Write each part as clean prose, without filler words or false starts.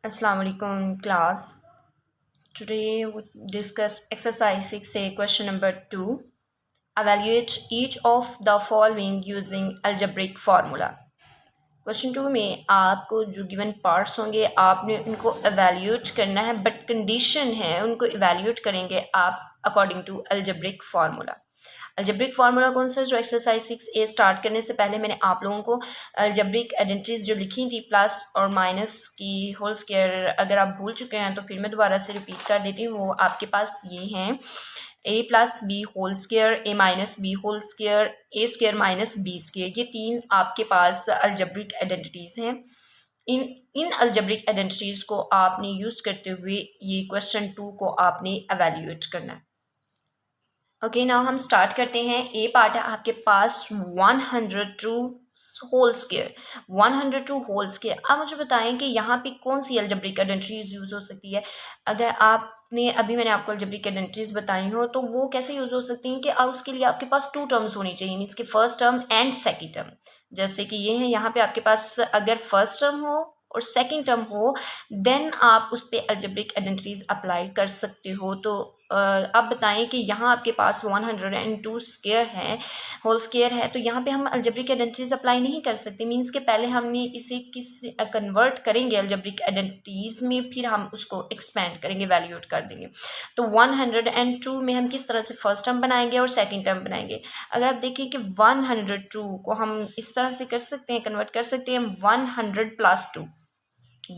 Assalamu alaikum class. Today we discuss exercise 6a question number 2. Evaluate each of the following using algebraic formula. Question 2 में आपको जो given parts होंगे आपने उनको evaluate करना है, बट कंडीशन है उनको एवेल्यूएट करेंगे आप according to algebraic formula. Algebraic formula कौन सा, जो एक्सरसाइज 6a स्टार्ट करने से पहले मैंने आप लोगों को अलजेब्रिक आइडेंटिटीज जो लिखी थी प्लस और माइनस की होल स्क्वायर, अगर आप भूल चुके हैं तो फिर मैं दोबारा से रिपीट कर देती हूँ। वो आपके पास ये हैं ए प्लस बी होल स्क्वायर, ए माइनस बी होल स्क्वायर, ए स्क्वायर माइनस बी स्क्वायर, ये तीन आपके पास अलजेब्रिक आइडेंटिटीज़ हैं। इन अलजेब्रिक आइडेंटिटीज़ को आपने यूज़ करते हुए ये क्वेश्चन 2 को आपने एवेल्यूएट करना है। ओके, नाउ हम स्टार्ट करते हैं। ए पार्ट है आपके पास 102 होल स्क्वायर, 102 होल स्क्वायर। आप मुझे बताएं कि यहाँ पे कौन सी अलजेब्रिक आइडेंटिटीज यूज़ हो सकती है। अगर आपने अभी मैंने आपको अलजेब्रिक आइडेंटिटीज बताई हो तो वो कैसे यूज़ हो सकती हैं कि उसके लिए आपके पास 2 टर्म्स होनी चाहिए, मीन्स कि first term and second term. जैसे कि ये है, यहाँ पे आपके पास अगर फर्स्ट टर्म हो और सेकेंड टर्म हो देन आप उस पर अलजेब्रिक आइडेंटिटीज अप्लाई कर सकते हो। तो आप बताएं कि यहाँ आपके पास 102 स्क्वायर है, होल स्क्वायर है, तो यहाँ पे हम अलजेब्रिक आइडेंटिटीज अप्लाई नहीं कर सकते। मींस के पहले हमने इसे किस कन्वर्ट करेंगे अलजेब्रिक आइडेंटिटीज में, फिर हम उसको एक्सपेंड करेंगे, वैल्यूएट कर देंगे। तो 102 में हम किस तरह से फर्स्ट टर्म बनाएंगे और सेकेंड टर्म बनाएंगे। अगर आप देखिए कि 102 को हम इस तरह से कर सकते हैं, कन्वर्ट कर सकते हैं 100 प्लस 2,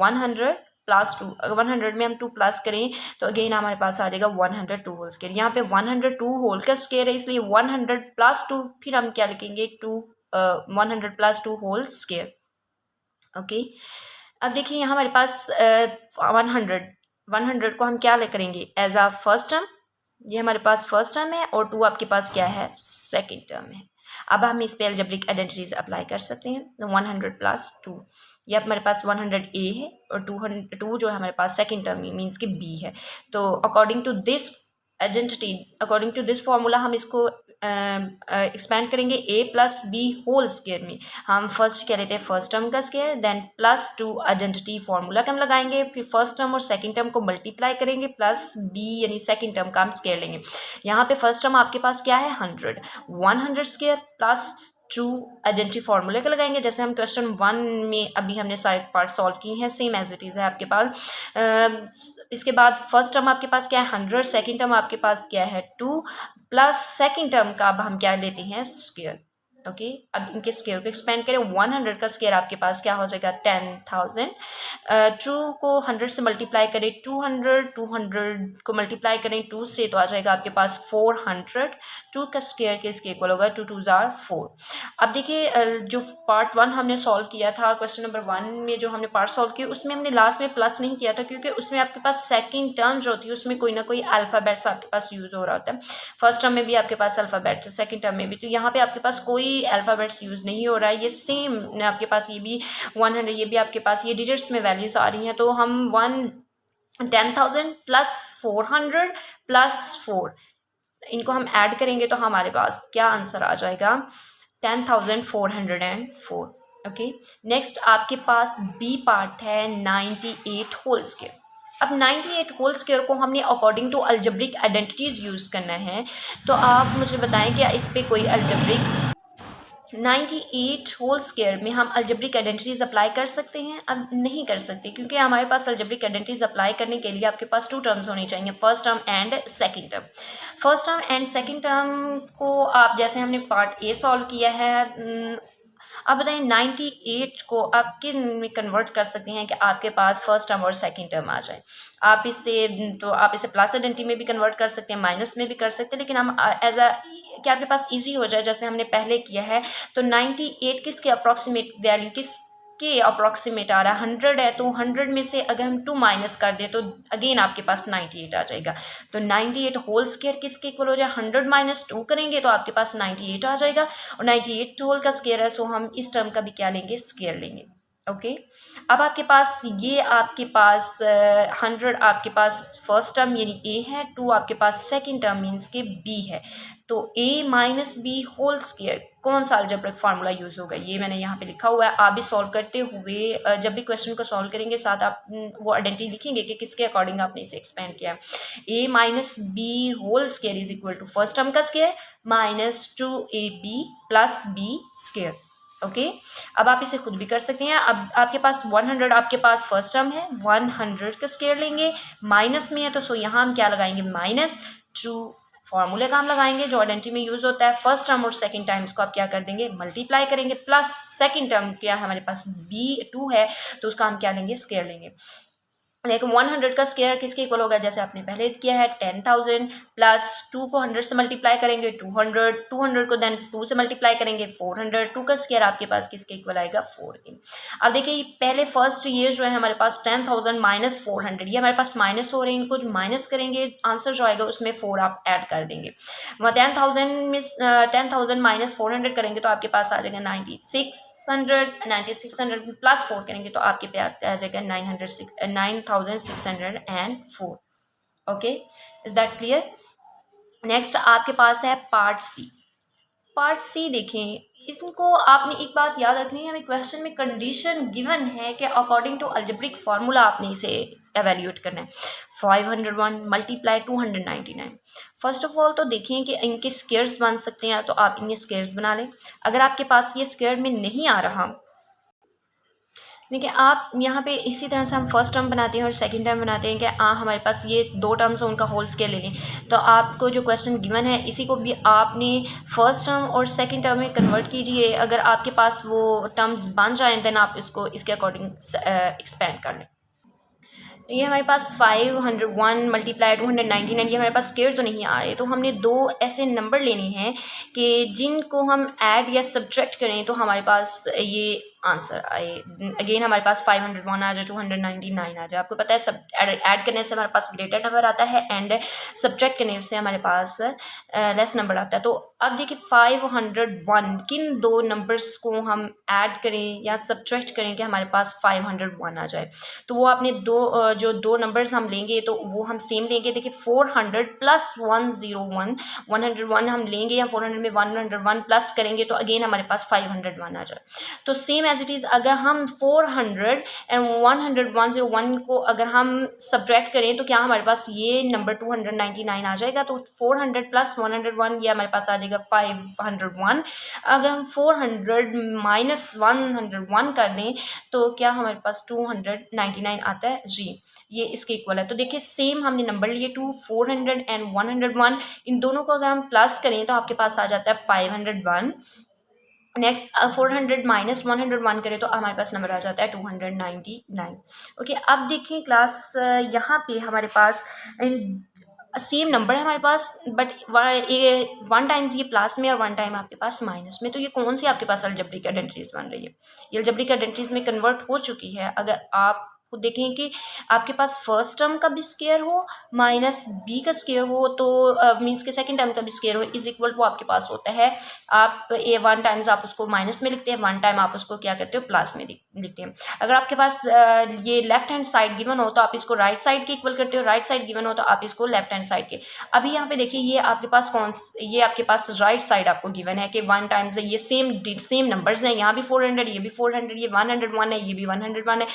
100 प्लस 2। अगर 100 में हम 2 प्लस करें तो अगेन हमारे पास आ जाएगा 102 होल स्क्वायर। यहाँ पे 102 होल का स्क्वायर है, इसलिए 100 प्लस 2, फिर हम क्या लिखेंगे 100 प्लस 2 होल स्क्वायर। ओके, अब देखिए यहाँ हमारे पास 100 को हम क्या करेंगे एज आ फर्स्ट टर्म, ये हमारे पास फर्स्ट टर्म है, और 2 आपके पास क्या है, सेकेंड टर्म है। अब हम इस पे अलजेब्रिक आइडेंटिटीज अप्लाई कर सकते हैं। तो 100 प्लस 2, ये हमारे पास 100 ए है, और 2 जो है हमारे पास सेकेंड टर्म मीन्स कि बी है। तो according to this identity, according to this formula हम इसको एक्सपेंड करेंगे A plus B whole square में। हम फर्स्ट क्या लेते हैं, फर्स्ट टर्म का square, then plus 2 identity formula का हम लगाएंगे, फिर फर्स्ट टर्म और सेकंड टर्म को मल्टीप्लाई करेंगे, प्लस बी यानी सेकंड टर्म का हम स्क्वायर लेंगे। यहाँ पे फर्स्ट टर्म आपके पास क्या है 100 स्क्वायर प्लस 2 आइडेंटिटी फॉर्मूले का लगाएंगे। जैसे हम क्वेश्चन 1 में अभी हमने सारे पार्ट सॉल्व किए हैं, सेम एज इट इज़ है आपके पास। इसके बाद फर्स्ट टर्म आपके पास क्या है 100, सेकेंड टर्म आपके पास क्या है 2, प्लस सेकेंड टर्म का अब हम क्या लेते हैं स्क्वायर। ओके, अब इनके स्क्वायर को एक्सपेंड करें, 100 का स्क्वायर आपके पास क्या हो जाएगा 10,000। 2 को 100 से मल्टीप्लाई करें 200 को मल्टीप्लाई करें 2 से तो आ जाएगा आपके पास 400। 2 का स्क्वायर के इसके इक्वल होगा 2 2 जार 4। अब देखिए जो पार्ट 1 हमने सॉल्व किया था, क्वेश्चन नंबर 1 में जो हमने पार्ट सॉल्व किया उसमें हमने लास्ट में प्लस नहीं किया था, क्योंकि उसमें आपके पास सेकंड टर्म जो होती है उसमें कोई ना कोई अल्फ़ाबेट्स आपके पास यूज़ हो रहा होता है। फर्स्ट टर्म में भी आपके पास अल्फ़ाबेट्स है, सेकंड टर्म में भी, तो यहाँ पे आपके पास कोई अल्फ़ाबेट्स यूज़ नहीं हो रहा है। ये सेम आपके पास ये भी 100, ये भी आपके पास ये डिजिट्स में वैल्यूज आ रही हैं। तो हम 10,000 प्लस 400 प्लस 4 इनको हम ऐड करेंगे तो हमारे पास क्या आंसर आ जाएगा 10,404। ओके, नेक्स्ट आपके पास बी पार्ट है 98 होल स्क्वायर। अब 98 होल स्क्वायर को हमने according to algebraic identities use करना है। तो आप मुझे बताएं क्या इस पे कोई अलजेब्रिक 98 होल स्क्वायर में हम अलजेब्रिक आइडेंटिटीज़ अप्लाई कर सकते हैं? अब नहीं कर सकते, क्योंकि हमारे पास अलजेब्रिक आइडेंटिटीज़ अप्लाई करने के लिए आपके पास 2 टर्म्स होनी चाहिए, first term and second term. First term and second term को आप जैसे हमने पार्ट ए सॉल्व किया है, अब बताएं 98 को आप किस में कन्वर्ट कर सकते हैं कि आपके पास फर्स्ट टर्म और सेकंड टर्म आ जाए। आप इसे प्लस आइडेंटिटी में भी कन्वर्ट कर सकते हैं, माइनस में भी कर सकते हैं, लेकिन हम एज अ कि आपके पास इजी हो जाए जैसे हमने पहले किया है। तो 98 किसके अप्रॉक्सीमेट वैल्यू किसके अप्रॉक्सीमेट आ रहा है, 100 है, तो 100 में से अगर हम 2 माइनस कर दें तो अगेन आपके पास 98 आ जाएगा। तो 98 होल स्क्वायर किसके इक्वल हो जाए, 100 माइनस 2 करेंगे तो आपके पास 98 आ जाएगा, और 98 होल का स्क्वायर है, सो हम इस टर्म का भी क्या लेंगे, स्क्वायर लेंगे। ओके, अब आपके पास ये आपके पास 100 आपके पास फर्स्ट टर्म यानी ए है, 2 आपके पास सेकंड टर्म मीन्स के बी है। तो ए माइनस बी होल स्क्वायर कौन सा अलजेब्रिक फार्मूला यूज़ होगा, ये मैंने यहाँ पे लिखा हुआ है। आप भी सॉल्व करते हुए जब भी क्वेश्चन को सॉल्व करेंगे साथ आप वो आइडेंटिटी लिखेंगे कि किसके अकॉर्डिंग आपने इसे एक्सपेंड किया है। A minus B whole square is equal to first term का square minus 2ab plus B square. Okay, अब आप इसे खुद भी कर सकते हैं। अब आपके पास 100 आपके पास फर्स्ट टर्म है, 100 का स्केयर लेंगे, माइनस में है तो यहाँ हम क्या लगाएंगे माइनस 2, फॉर्मूले का हम लगाएंगे जो आइडेंटिटी में यूज होता है। फर्स्ट टर्म और सेकंड टर्म को आप क्या कर देंगे मल्टीप्लाई करेंगे, प्लस सेकंड टर्म क्या हमारे पास b2 है तो उसका हम क्या लेंगे स्केयर लेंगे। लेकिन 100 का स्केयर किसके इक्वल होगा, जैसे आपने पहले किया है 10,000 प्लस 2 को 100 से मल्टीप्लाई करेंगे 200, 200 को देन 2 से मल्टीप्लाई करेंगे 400, 2 का स्केयर आपके पास किसके इक्वल आएगा 4 के। अब देखिए पहले फर्स्ट ये जो है हमारे पास 10,000 माइनस 400, ये हमारे पास माइनस हो रहे हैं, इनको जो माइनस करेंगे आंसर जो आएगा उसमें 4 आप ऐड कर देंगे। वह 10,000 माइनस 400 करेंगे तो आपके पास आ जाएगा 9600 प्लस 4 करेंगे तो आपके पास आ जाएगा 9,604। Okay, is that clear. Next आपके पास है पार्ट सी। पार्ट सी देखें, इसको आपने एक बात याद रखनी है, हमें क्वेश्चन में कंडीशन गिवन है कि अकॉर्डिंग टू अलजेब्रिक फार्मूला आपने इसे एवेल्यूएट करना है। 501 मल्टीप्लाई 299। फर्स्ट ऑफ ऑल तो देखें कि इनके स्क्वायर्स बन सकते हैं तो आप इनके स्क्वायर्स बना लें। अगर आपके पास ये स्क्वायर में नहीं आ रहा, देखिए आप यहाँ पे इसी तरह से हम फर्स्ट टर्म बनाते हैं और सेकंड टर्म बनाते हैं कि हमारे पास ये 2 टर्म्स हो उनका होल स्केयर ले लें। तो आपको जो क्वेश्चन गिवन है इसी को भी आपने फर्स्ट टर्म और सेकंड टर्म में कन्वर्ट कीजिए। अगर आपके पास वो टर्म्स बन जाएँ देन आप इसको इसके अकॉर्डिंग एक्सपेंड कर लें। ये हमारे पास 501 मल्टीप्लाई 299, ये हमारे पास स्क्वायर तो नहीं आ रहे, तो हमने 2 ऐसे नंबर लेने हैं कि जिनको हम ऐड या सब्ट्रैक्ट करें तो हमारे पास ये आंसर आए। अगेन हमारे पास 501 आ जाए, 299 आ जाए। आपको पता है सब ऐड करने से हमारे पास ग्रेटर नंबर आता है एंड सब्ट्रैक्ट करने से हमारे पास लेस नंबर आता है। तो अब देखिए 501 किन 2 नंबर्स को हम ऐड करें या सब्ट्रैक्ट करें कि हमारे पास 501 आ जाए। तो वो आपने जो 2 नंबर्स हम लेंगे तो वो हम सेम लेंगे। देखिए 400 प्लस 101, 101 हम लेंगे या 400 में 101 प्लस करेंगे तो अगेन हमारे पास 501 आ जाए। तो सेम एज इट इज़ अगर हम 400 एंड 101 को अगर हम सब्ट्रैक्ट करें तो क्या हमारे पास ये नंबर 299 आ जाएगा। तो 400 प्लस 101 ये हमारे पास आ जाएगा 501। अगर हम 400 माइनस 101 कर दें तो क्या हमारे पास 299 आता है जी, ये इसके इक्वल है। तो देखिए सेम हमने नंबर लिए 400 एंड 101, इन दोनों को अगर हम प्लस करें तो आपके पास आ जाता है 501। नेक्स्ट 400 माइनस 101 करें तो हमारे पास नंबर आ जाता है 299। ओके, अब देखिए क्लास यहाँ पे हमारे पास सेम नंबर है हमारे पास, बट 1 टाइम्स ये प्लस में और 1 टाइम आपके पास माइनस में। तो ये कौन सी आपके पास अलजेब्रिक आइडेंटिटीज बन रही है, ये अलजेब्रिक आइडेंटिटीज में कन्वर्ट हो चुकी है। अगर आप देखें कि आपके पास फर्स्ट टर्म का भी स्क्वायर हो माइनस बी का स्क्वायर हो तो मीन्स के सेकंड टर्म का भी स्क्वायर हो इज इक्वल टू आपके पास होता है, आप 1 टाइम्स आप उसको माइनस में लिखते हैं, 1 टाइम आप उसको क्या करते हो प्लस में लिखते हैं। अगर आपके पास ये लेफ्ट हैंड साइड गिवन हो तो आप इसको राइट साइड के इक्वल करते हो, राइट साइड गिवन हो तो आप इसको लेफ्ट हैंड साइड के। अभी यहाँ पे देखिए ये आपके पास ये आपके पास राइट साइड आपको गिवन है कि 1 टाइम्स ये सेम नंबर्स हैं, यहाँ भी 400 ये भी 400, ये 101 है ये भी 101 है,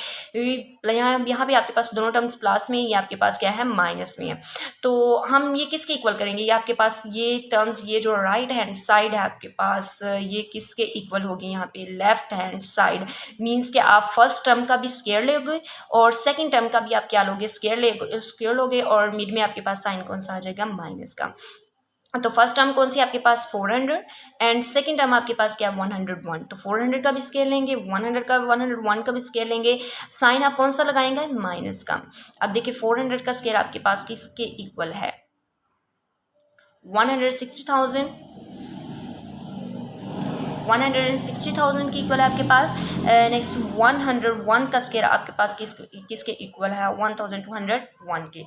यहाँ भी आपके पास दोनों टर्म्स प्लस में, ये आपके पास क्या है माइनस में है। तो हम ये किसके इक्वल करेंगे, ये आपके पास ये टर्म्स ये जो राइट हैंड साइड है आपके पास ये किसके इक्वल होगी, यहाँ पे लेफ्ट हैंड साइड। मीन्स कि आप फर्स्ट टर्म का भी स्क्वायर लोगे और सेकंड टर्म का भी आप क्या लोगे स्क्वायर लोगे और मिड में आपके पास साइन कौन सा आ जाएगा माइनस का। तो फर्स्ट टर्म कौन सी आपके पास 400 एंड सेकंड टर्म आपके पास क्या 101। तो 400 का भी स्केयर लेंगे, 100 का 101 का भी स्केयर लेंगे, साइन आप कौन सा लगाएंगे माइनस का। अब देखिए 400 का स्केयर आपके पास किसके इक्वल है 160,000 की इक्वल है आपके पास। नेक्स्ट 101 का स्केयर आपके पास किसके इक्वल है 1201 के।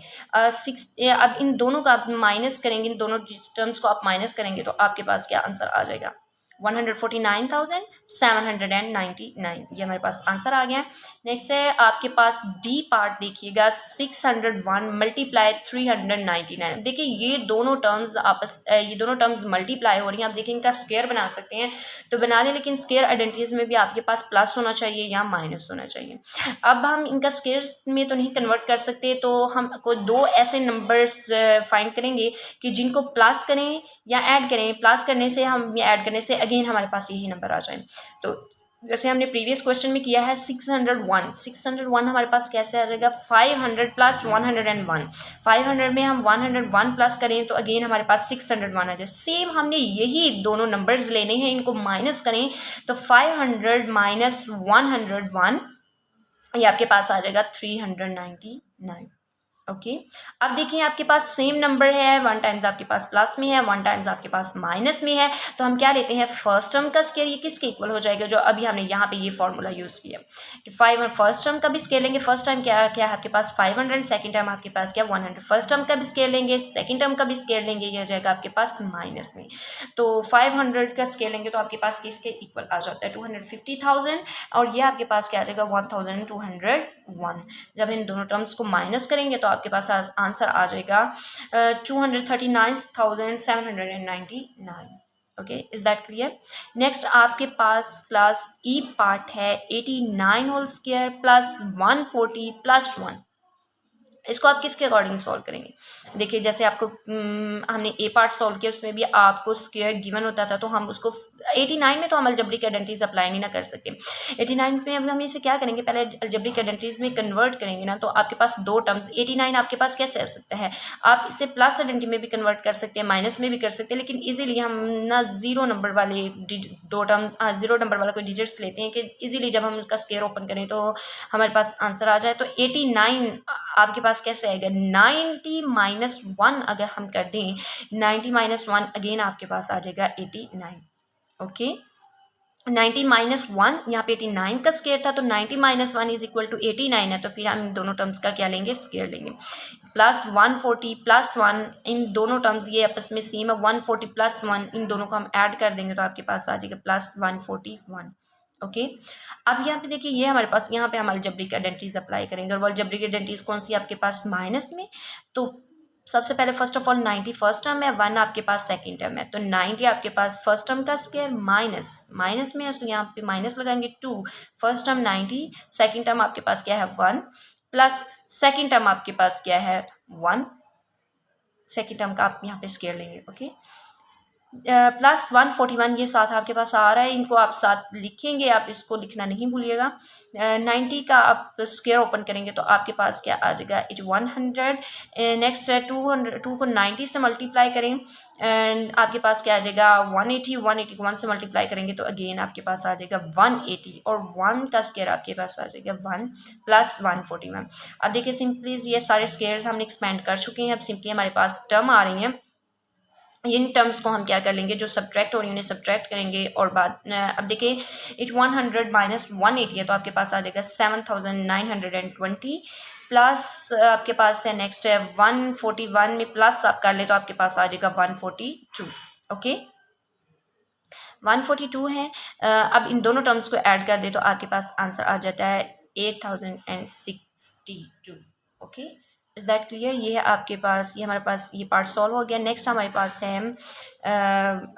अब इन दोनों का आप माइनस करेंगे, इन दोनों टर्म्स को आप माइनस करेंगे तो आपके पास क्या आंसर आ जाएगा 149,799, ये हमारे पास आंसर आ गया है। नेक्स्ट है आपके पास डी पार्ट, देखिएगा 601 मल्टीप्लाई 399। देखिए ये दोनों टर्म्स मल्टीप्लाई हो रही हैं। आप देखिए इनका स्क्वायर बना सकते हैं तो बना लें, लेकिन स्क्वायर आइडेंटिटीज में भी आपके पास प्लस होना चाहिए या माइनस होना चाहिए। अब हम इनका स्क्वायर में तो नहीं कन्वर्ट कर सकते, तो हम कोई दो ऐसे नंबर्स फाइंड करेंगे कि जिनको प्लस करें या ऐड करें। प्लस करने से हम या ऐड करने से अगेन हमारे पास यही नंबर आ जाए। तो जैसे हमने प्रीवियस क्वेश्चन में किया है 601 हमारे पास कैसे आ जाएगा, 500 प्लस 101। 500 में हम 101 प्लस करें तो अगेन हमारे पास 601 आ जाए। सेम हमने यही दोनों नंबर्स लेने हैं, इनको माइनस करें तो 500 माइनस 101 ये आपके पास आ जाएगा 399। ओके अब देखिए आपके पास सेम नंबर है, वन टाइम्स आपके पास प्लस में है, वन टाइम्स आपके पास माइनस में है, तो हम क्या लेते हैं फर्स्ट टर्म का स्केयर। ये किसके इक्वल हो जाएगा, जो अभी हमने यहाँ पे ये फॉर्मूला यूज़ किया कि 500 फर्स्ट टर्म का भी स्केयर लेंगे। फर्स्ट टाइम क्या है आपके पास 500, सेकंड टाइम आपके पास क्या 100। फर्स्ट टर्म का भी स्केयर लेंगे, सेकंड टर्म का भी स्केयर लेंगे, ये हो जाएगा आपके पास माइनस में। तो 500 का स्केयर लेंगे तो आपके पास किसके इक्वल आ जाता है 250,000, और ये आपके पास क्या आ जाएगा 1201। जब इन दोनों टर्म्स को माइनस करेंगे तो आपके पास आंसर आ जाएगा 239,799। Okay, is that clear. Next आपके पास क्लास ई पार्ट है 89 होल स्क्वायर प्लस 140 प्लस 1। इसको आप किसके अकॉर्डिंग सॉल्व करेंगे। देखिए जैसे आपको हमने ए पार्ट सॉल्व किया, उसमें भी आपको स्क्वायर गिवन होता था, तो हम उसको 89 में तो हम अलजेब्रिक आइडेंटिटीज अप्लाई नहीं ना कर सकते। 89 में अब हम इसे क्या करेंगे, पहले अलजेब्रिक आइडेंटिटीज में कन्वर्ट करेंगे ना, तो आपके पास दो टर्म्स 89 आपके पास कैसे आ सकता है। आप इसे प्लस आइडेंटिटी में भी कन्वर्ट कर सकते हैं, माइनस में भी कर सकते हैं, लेकिन ईजिली हम ना जीरो नंबर वाले दो टर्म जीरो नंबर वाला कोई डिजिट्स लेते हैं कि ईजिली जब हम उसका स्क्वायर ओपन करें तो हमारे पास आंसर आ जाए। तो 89 आपके पास कैसे आएगा 90 माइनस 1 अगर हम कर दें 90 माइनस 1 अगेन आपके पास आ जाएगा 89। ओके 90 माइनस 1 यहाँ पे 89 का स्क्वायर था, तो 90 माइनस 1 इज इक्वल टू 89 है, तो फिर हम इन दोनों टर्म्स का क्या लेंगे स्क्वायर लेंगे। प्लस 140 प्लस 1 इन दोनों टर्म्स ये आपस में सेम है, 140 प्लस 1 इन दोनों को हम ऐड कर देंगे तो आपके पास आ जाएगा प्लस 141। ओके अब यहाँ पे देखिए ये हमारे पास यहाँ पे हम अलजेब्रिक आइडेंटिटीज अप्लाई करेंगे, और वो अलजेब्रिक आइडेंटिटीज कौन सी आपके पास माइनस में। तो सबसे पहले first of all 90 first term है, 1 आपके पास सेकंड टर्म है, तो 90 आपके पास फर्स्ट टर्म का स्क्वायर माइनस में है, तो यहाँ पे माइनस लगाएंगे 2। फर्स्ट टर्म 90, सेकंड टर्म आपके पास क्या है 1, प्लस सेकंड टर्म आपके पास क्या है 1, सेकंड टर्म का आप यहाँ पे स्क्वायर लेंगे। ओके प्लस 141 ये साथ आपके पास आ रहा है, इनको आप साथ लिखेंगे, आप इसको लिखना नहीं भूलिएगा। 90 का आप स्क्वायर ओपन करेंगे तो आपके पास क्या आ जाएगा 100। नेक्स्ट है 2 को 90 से मल्टीप्लाई करें एंड आपके पास क्या आ जाएगा 180 को 1 से मल्टीप्लाई करेंगे तो अगेन आपके पास आ जाएगा 180, और 1 का स्क्वायर आपके पास आ जाएगा 1 प्लस 141। अब देखिए सिंपली ये सारे स्क्वायर्स हमने एक्सपेंड कर चुके हैं, अब सिंपली हमारे पास टर्म आ रही हैं। इन टर्म्स को हम क्या कर लेंगे, जो सब्ट्रैक्ट हो रही है उन्हें सब्ट्रैक्ट करेंगे, और बाद अब देखिए 100 माइनस 180 है तो आपके पास आ जाएगा 7920 प्लस आपके पास है नेक्स्ट है 141 में प्लस आप कर ले तो आपके पास आ जाएगा 142। ओके 142 है। अब इन दोनों टर्म्स को ऐड कर दे तो आपके पास आंसर आ जाता है 8062। Okay is that clear. ये है आपके पास, ये हमारे पास ये पार्ट सॉल्व हो गया। नेक्स्ट हमारे पास है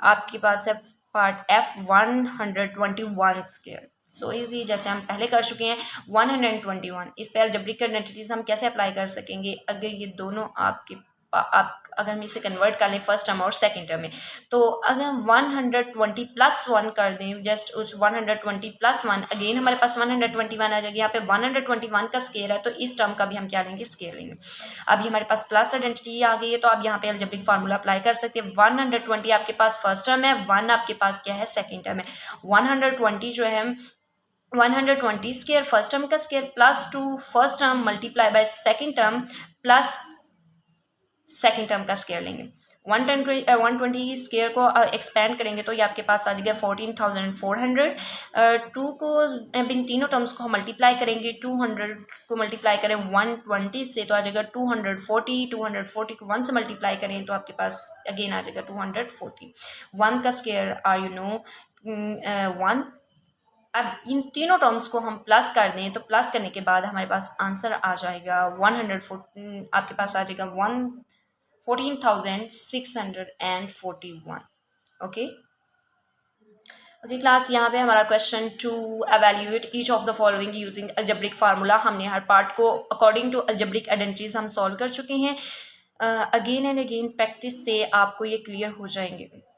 आपके पास है part F121 square. So easy, जैसे हम पहले कर चुके हैं 121। इस पर अलजेब्रिक आइडेंटिटीज हम कैसे अप्लाई कर सकेंगे, अगर ये दोनों आप अगर हम इसे कन्वर्ट कर लें फर्स्ट टर्म और सेकंड टर्म में, तो अगर 120 प्लस 1 कर दें, जस्ट उस 120 प्लस 1 अगेन हमारे पास 121 आ जाएगी। यहाँ पे 121 का स्केयर है तो इस टर्म का भी हम क्या लेंगे स्केयर लेंगे। अभी हमारे पास प्लस आइडेंटिटी आ गई है तो आप यहाँ पे अलजेब्रिक फार्मूला अप्लाई कर सकते हैं। 120 आपके पास फर्स्ट टर्म है, 1 आपके पास क्या है सेकेंड टर्म है। 120 जो है 120 स्केयर फर्स्ट टर्म का square plus 2 first term multiply by second term plus second term का स्केयर लेंगे। 120 स्केयर को एक्सपेंड करेंगे तो ये आपके पास आ जाएगा 14,400। 2 को इन तीनों टर्म्स को हम मल्टीप्लाई करेंगे, 200 को मल्टीप्लाई करें 120 से तो आ जाएगा 240। 240 को 1 से मल्टीप्लाई करें तो आपके पास अगेन आ जाएगा 240। 1 का स्केयर यू नो 1। अब इन तीनों टर्म्स को हम प्लस कर दें तो प्लस करने के बाद हमारे पास आंसर आ जाएगा 114, आपके पास आ जाएगा 14,641। ओके ओके क्लास, यहाँ पे हमारा question 2, evaluate each of the following using algebraic formula. हमने हर पार्ट को अकॉर्डिंग टू अलजेब्रिक आइडेंटिटीज हम सॉल्व कर चुके हैं। अगेन एंड अगेन प्रैक्टिस से आपको ये क्लियर हो जाएंगे।